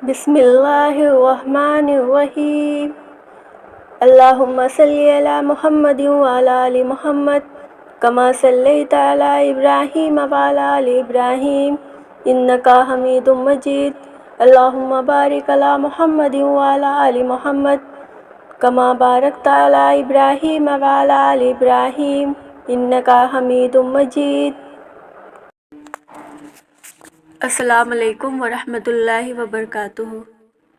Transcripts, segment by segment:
بسم اللہ الرحمن الرحیم اللہم صلی علی محمد وعلی آل محمد کما صلیت علی ابراہیم وعلی آل ابراہیم انکا حمید مجید اللہم بارک علی محمد وعلی آل محمد کما بارکت علی ابراہیم وعلی آل ابراہیم انکا حمید مجید۔ السلام علیکم ورحمۃ اللہ وبرکاتہ۔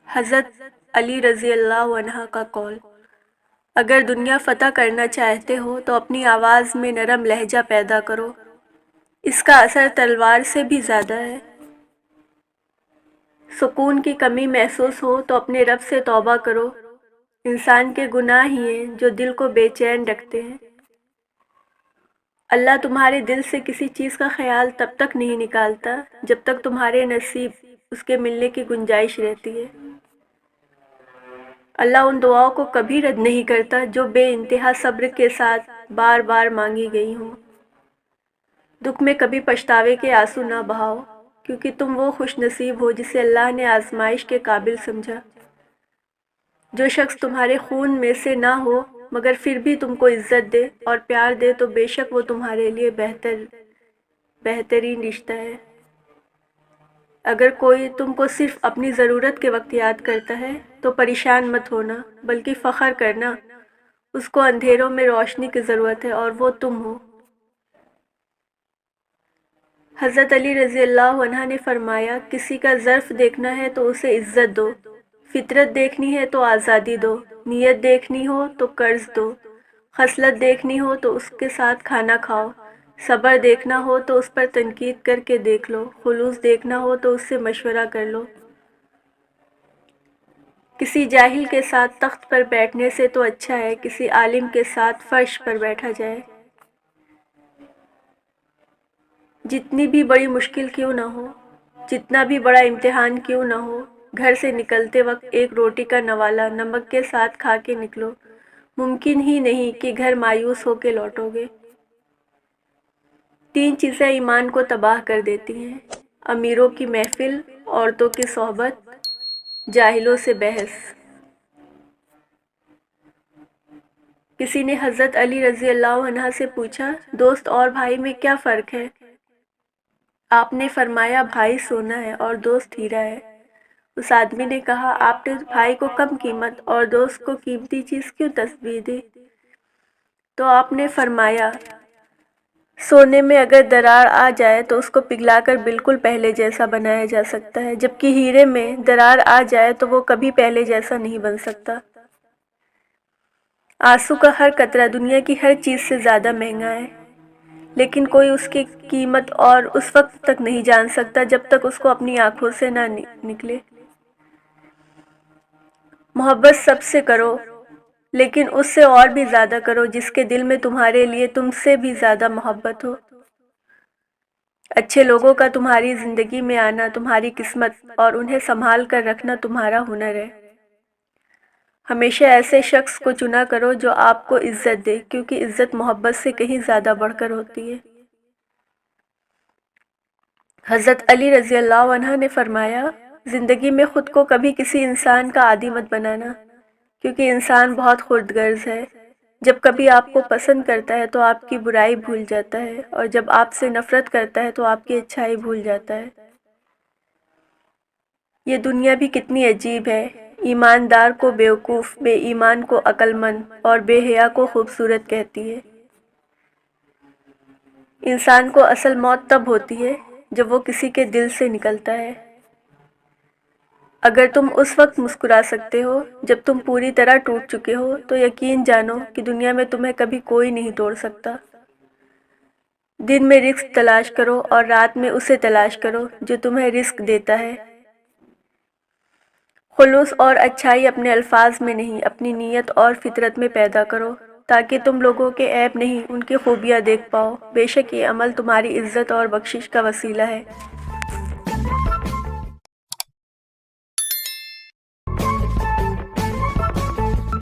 حضرت علی رضی اللہ عنہ کا قول: اگر دنیا فتح کرنا چاہتے ہو تو اپنی آواز میں نرم لہجہ پیدا کرو، اس کا اثر تلوار سے بھی زیادہ ہے۔ سکون کی کمی محسوس ہو تو اپنے رب سے توبہ کرو، انسان کے گناہ ہی ہیں جو دل کو بے چین رکھتے ہیں۔ اللہ تمہارے دل سے کسی چیز کا خیال تب تک نہیں نکالتا جب تک تمہارے نصیب اس کے ملنے کی گنجائش رہتی ہے۔ اللہ ان دعاؤں کو کبھی رد نہیں کرتا جو بے انتہا صبر کے ساتھ بار بار مانگی گئی ہوں۔ دکھ میں کبھی پچھتاوے کے آنسو نہ بہاؤ، کیونکہ تم وہ خوش نصیب ہو جسے اللہ نے آزمائش کے قابل سمجھا۔ جو شخص تمہارے خون میں سے نہ ہو مگر پھر بھی تم کو عزت دے اور پیار دے تو بے شک وہ تمہارے لیے بہترین رشتہ ہے۔ اگر کوئی تم کو صرف اپنی ضرورت کے وقت یاد کرتا ہے تو پریشان مت ہونا بلکہ فخر کرنا، اس کو اندھیروں میں روشنی کی ضرورت ہے اور وہ تم ہو۔ حضرت علی رضی اللہ عنہ نے فرمایا، کسی کا ظرف دیکھنا ہے تو اسے عزت دو، فطرت دیکھنی ہے تو آزادی دو، نیت دیکھنی ہو تو قرض دو، خصلت دیکھنی ہو تو اس کے ساتھ کھانا کھاؤ، صبر دیکھنا ہو تو اس پر تنقید کر کے دیکھ لو، خلوص دیکھنا ہو تو اس سے مشورہ کر لو۔ کسی جاہل کے ساتھ تخت پر بیٹھنے سے تو اچھا ہے کسی عالم کے ساتھ فرش پر بیٹھا جائے۔ جتنی بھی بڑی مشکل کیوں نہ ہو، جتنا بھی بڑا امتحان کیوں نہ ہو، گھر سے نکلتے وقت ایک روٹی کا نوالا نمک کے ساتھ کھا کے نکلو، ممکن ہی نہیں کہ گھر مایوس ہو کے لوٹو گے۔ 3 چیزیں ایمان کو تباہ کر دیتی ہیں: امیروں کی محفل، عورتوں کی صحبت، جاہلوں سے بحث۔ کسی نے حضرت علی رضی اللہ عنہ سے پوچھا، دوست اور بھائی میں کیا فرق ہے؟ آپ نے فرمایا، بھائی سونا ہے اور دوست ہیرا ہے۔ اس آدمی نے کہا، آپ نے بھائی کو کم قیمت اور دوست کو قیمتی چیز کیوں تسبیح دی؟ تو آپ نے فرمایا، سونے میں اگر درار آ جائے تو اس کو پگھلا کر بالکل پہلے جیسا بنایا جا سکتا ہے، جبکہ ہیرے میں درار آ جائے تو وہ کبھی پہلے جیسا نہیں بن سکتا۔ آنسو کا ہر قطرہ دنیا کی ہر چیز سے زیادہ مہنگا ہے، لیکن کوئی اس کی قیمت اور اس وقت تک نہیں جان سکتا جب تک اس کو اپنی آنکھوں سے نہ نکلے۔ محبت سب سے کرو، لیکن اس سے اور بھی زیادہ کرو جس کے دل میں تمہارے لیے تم سے بھی زیادہ محبت ہو۔ اچھے لوگوں کا تمہاری زندگی میں آنا تمہاری قسمت اور انہیں سنبھال کر رکھنا تمہارا ہنر ہے۔ ہمیشہ ایسے شخص کو چنا کرو جو آپ کو عزت دے، کیونکہ عزت محبت سے کہیں زیادہ بڑھ کر ہوتی ہے۔ حضرت علی رضی اللہ عنہ نے فرمایا، زندگی میں خود کو کبھی کسی انسان کا عادی مت بنانا، کیونکہ انسان بہت خورد غرض ہے۔ جب کبھی آپ کو پسند کرتا ہے تو آپ کی برائی بھول جاتا ہے، اور جب آپ سے نفرت کرتا ہے تو آپ کی اچھائی بھول جاتا ہے۔ یہ دنیا بھی کتنی عجیب ہے، ایماندار کو بیوقوف، بے ایمان کو عقل مند اور بے حیا کو خوبصورت کہتی ہے۔ انسان کو اصل موت تب ہوتی ہے جب وہ کسی کے دل سے نکلتا ہے۔ اگر تم اس وقت مسکرا سکتے ہو جب تم پوری طرح ٹوٹ چکے ہو تو یقین جانو کہ دنیا میں تمہیں کبھی کوئی نہیں توڑ سکتا۔ دن میں رزق تلاش کرو اور رات میں اسے تلاش کرو جو تمہیں رزق دیتا ہے۔ خلوص اور اچھائی اپنے الفاظ میں نہیں، اپنی نیت اور فطرت میں پیدا کرو، تاکہ تم لوگوں کے عیب نہیں ان کی خوبیاں دیکھ پاؤ۔ بے شک یہ عمل تمہاری عزت اور بخشش کا وسیلہ ہے۔